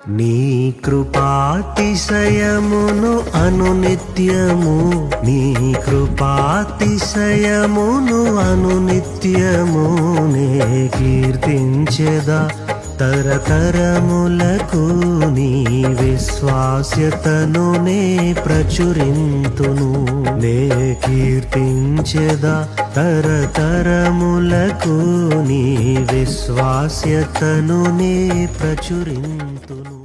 నీ కృపాతిశయమును అనునిత్యము, నీ కృపాతిశయమును అనునిత్యము నే కీర్తించెదా తరతరములకు. నీ విశ్వాస్యతను నే ప్రచురింతును, నే కీర్తించెదా తరతరములకు. నీ విశ్వాస్యతను నే ప్రచురింతును.